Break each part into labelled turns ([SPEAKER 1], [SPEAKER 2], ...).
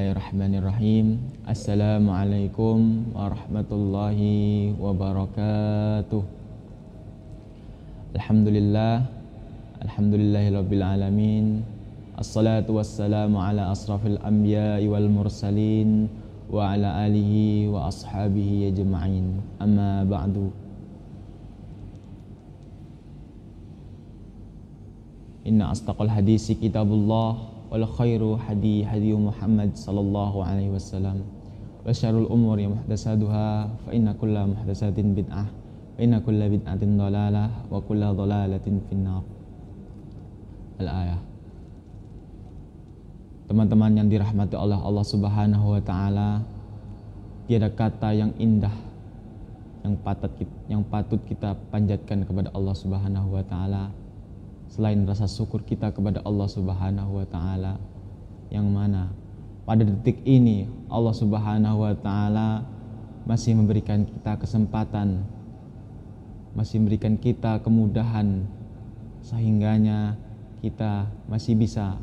[SPEAKER 1] Bismillahirrahmanirrahim. Assalamualaikum warahmatullahi wabarakatuh. Alhamdulillahirabbil alamin. Assalatu wassalamu ala asrafil anbiya'i wal mursalin wa ala alihi wa ashabihi ajma'in. Amma ba'du. Inna astaqal hadisi kitabullah wal khairu hadi Muhammad sallallahu alaihi wasallam wa syarrul umuri muhdatsatuha fa inna kulla muhdatsatin bid'ah wa inna kulla bid'atin dhalalah wa kulla dhalalatin finnar. Al-ayah. Teman-teman yang dirahmati oleh Allah Subhanahu wa taala, tiada kata yang indah yang patut kita panjatkan kepada Allah Subhanahu wa taala selain rasa syukur kita kepada Allah Subhanahu wa taala, yang mana pada detik ini Allah Subhanahu wa taala masih memberikan kita kesempatan, masih memberikan kita kemudahan, sehingganya kita masih bisa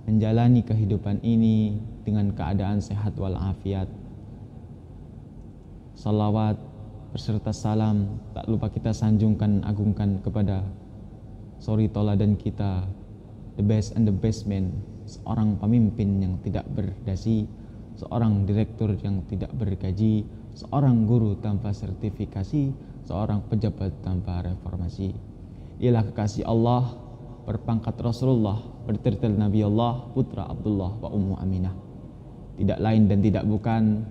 [SPEAKER 1] menjalani kehidupan ini dengan keadaan sehat walafiat. Salawat beserta salam tak lupa kita sanjungkan, agungkan kepada suri toladan kita, the best and the best man, seorang pemimpin yang tidak berdasi, seorang direktur yang tidak bergaji, seorang guru tanpa sertifikasi, seorang pejabat tanpa reformasi. Ialah kekasih Allah, berpangkat Rasulullah, bertitel Nabi Allah, putra Abdullah wa Ummu Aminah. Tidak lain dan tidak bukan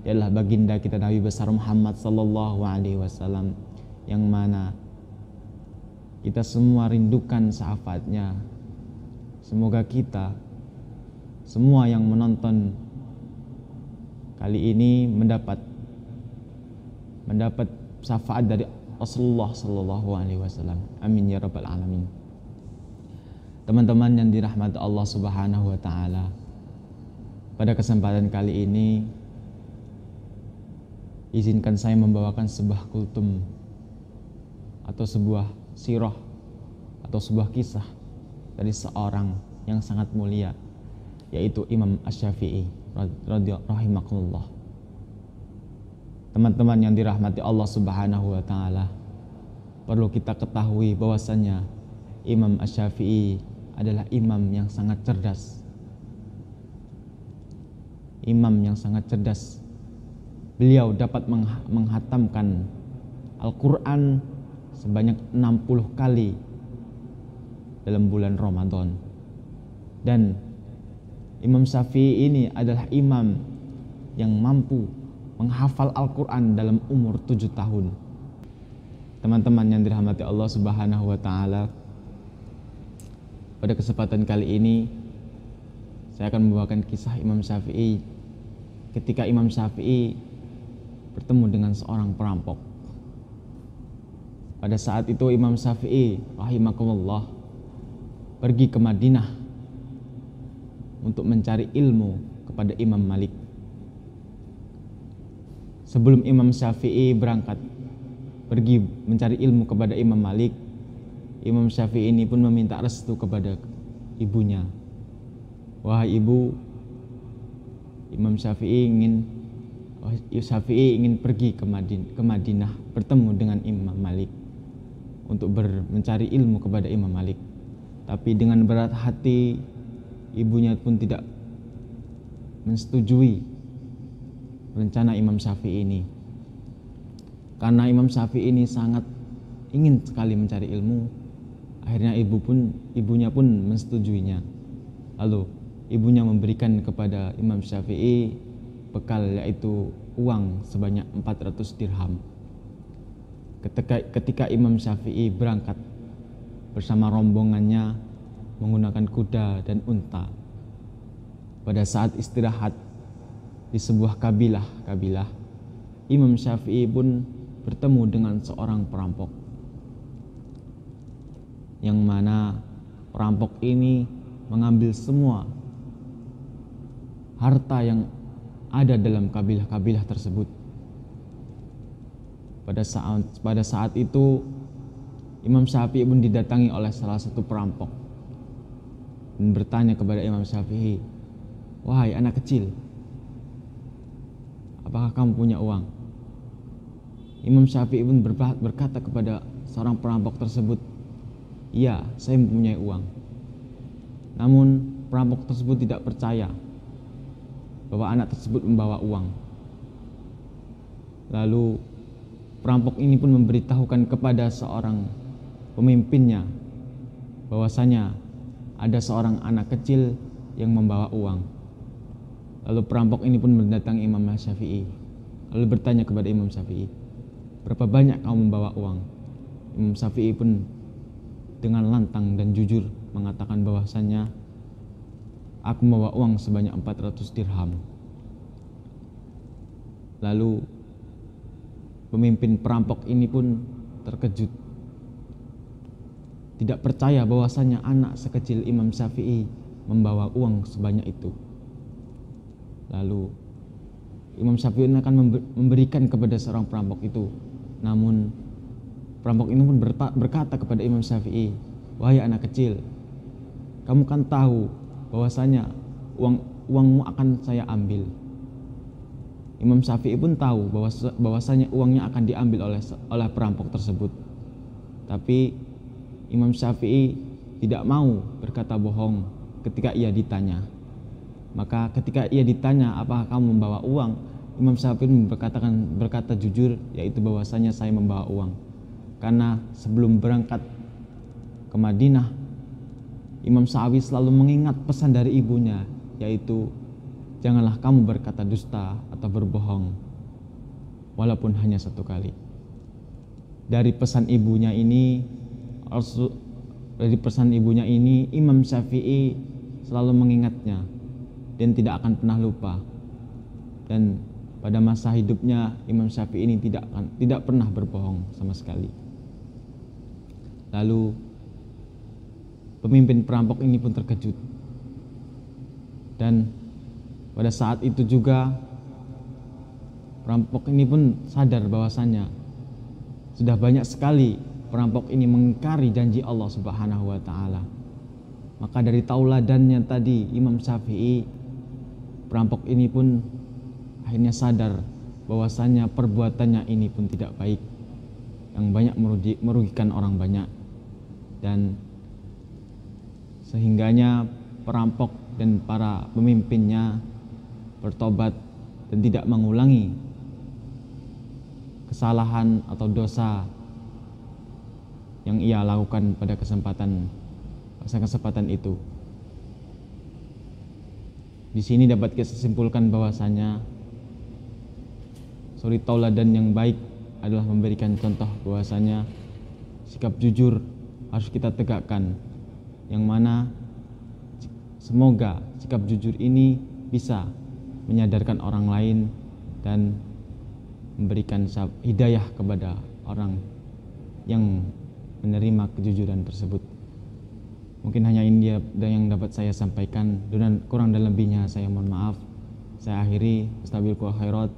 [SPEAKER 1] ialah baginda kita Nabi besar Muhammad sallallahu alaihi wasallam, yang mana kita semua rindukan syafaatnya. Semoga kita semua yang menonton kali ini mendapat syafaat dari Rasulullah sallallahu alaihi wasallam. Amin ya rabbal alamin. Teman-teman yang dirahmati Allah Subhanahu wa taala, pada kesempatan kali ini izinkan saya membawakan sebuah kultum atau sebuah sirah atau sebuah kisah dari seorang yang sangat mulia, yaitu Imam Asy-Syafi'i rahimahullah. Teman-teman yang dirahmati Allah Subhanahu wa taala, perlu kita ketahui bahwasannya Imam Asy-Syafi'i adalah imam yang sangat cerdas. Imam yang sangat cerdas. Beliau dapat menghatamkan Al-Qur'an sebanyak 60 kali dalam bulan Ramadan. Dan Imam Syafi'i ini adalah imam yang mampu menghafal Al-Quran dalam umur 7 tahun. Teman-teman yang dirahmati Allah Subhanahu wa taala, pada kesempatan kali ini saya akan membawakan kisah Imam Syafi'i ketika Imam Syafi'i bertemu dengan seorang perampok. Pada saat itu Imam Syafi'i rahimahullah pergi ke Madinah untuk mencari ilmu kepada Imam Malik. Sebelum Imam Syafi'i berangkat pergi mencari ilmu kepada Imam Malik, Imam Syafi'i ini pun meminta restu kepada ibunya. Wahai ibu, Imam Syafi'i ingin pergi ke Madinah bertemu dengan Imam Malik untuk mencari ilmu kepada Imam Malik. Tapi dengan berat hati ibunya pun tidak menyetujui rencana Imam Syafi'i ini. Karena Imam Syafi'i ini sangat ingin sekali mencari ilmu, akhirnya ibunya pun menyetujuinya. Lalu ibunya memberikan kepada Imam Syafi'i bekal, yaitu uang sebanyak 400 dirham. Ketika Imam Syafi'i berangkat bersama rombongannya menggunakan kuda dan unta, pada saat istirahat di sebuah kabilah, Imam Syafi'i pun bertemu dengan seorang perampok, yang mana perampok ini mengambil semua harta yang ada dalam kabilah-kabilah tersebut. Pada saat itu Imam Syafi'i pun didatangi oleh salah satu perampok dan bertanya kepada Imam Syafi'i, "Wahai anak kecil, apakah kamu punya uang?" Imam Syafi'i pun berkata kepada seorang perampok tersebut, "Iya, saya mempunyai uang." Namun perampok tersebut tidak percaya bahwa anak tersebut membawa uang. Lalu perampok ini pun memberitahukan kepada seorang pemimpinnya bahwasanya ada seorang anak kecil yang membawa uang. Lalu perampok ini pun mendatangi Imam Syafi'i, lalu bertanya kepada Imam Syafi'i, "Berapa banyak kamu membawa uang?" Imam Syafi'i pun dengan lantang dan jujur mengatakan bahwasanya, "Aku membawa uang sebanyak 400 dirham." Lalu pemimpin perampok ini pun terkejut, tidak percaya bahwasanya anak sekecil Imam Syafi'i membawa uang sebanyak itu. Lalu Imam Syafi'i akan memberikan kepada seorang perampok itu. Namun perampok ini pun berkata kepada Imam Syafi'i, "Wahai anak kecil, kamu kan tahu bahwasanya uangmu akan saya ambil." Imam Syafi'i pun tahu bahwasanya uangnya akan diambil oleh perampok tersebut. Tapi Imam Syafi'i tidak mau berkata bohong ketika ia ditanya. Maka ketika ia ditanya, "Apakah kamu membawa uang?" Imam Syafi'i berkata jujur, yaitu bahwasanya saya membawa uang. Karena sebelum berangkat ke Madinah, Imam Syafi'i selalu mengingat pesan dari ibunya, yaitu janganlah kamu berkata dusta atau berbohong walaupun hanya satu kali. Dari pesan ibunya ini, Imam Syafi'i selalu mengingatnya dan tidak akan pernah lupa. Dan pada masa hidupnya Imam Syafi'i ini tidak pernah berbohong sama sekali. Lalu pemimpin perampok ini pun terkejut. Dan pada saat itu juga perampok ini pun sadar bahwasannya sudah banyak sekali perampok ini mengingkari janji Allah Subhanahu wa taala. Maka dari tauladannya tadi Imam Syafi'i, perampok ini pun akhirnya sadar bahwasanya perbuatannya ini pun tidak baik, yang banyak merugikan orang banyak. Dan sehingganya perampok dan para pemimpinnya bertobat dan tidak mengulangi kesalahan atau dosa yang ia lakukan pada kesempatan itu. Di sini dapat kita simpulkan bahwasanya suri tauladan yang baik adalah memberikan contoh bahwasanya sikap jujur harus kita tegakkan, yang mana semoga sikap jujur ini bisa menyadarkan orang lain dan memberikan hidayah kepada orang yang menerima kejujuran tersebut. Mungkin hanya ini yang dapat saya sampaikan, dan kurang dan lebihnya saya mohon maaf. Saya akhiri. Astaghfirullah khairat.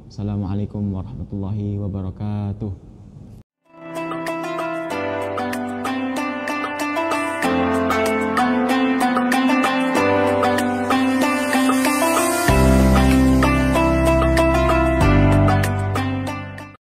[SPEAKER 1] Assalamualaikum warahmatullahi wabarakatuh.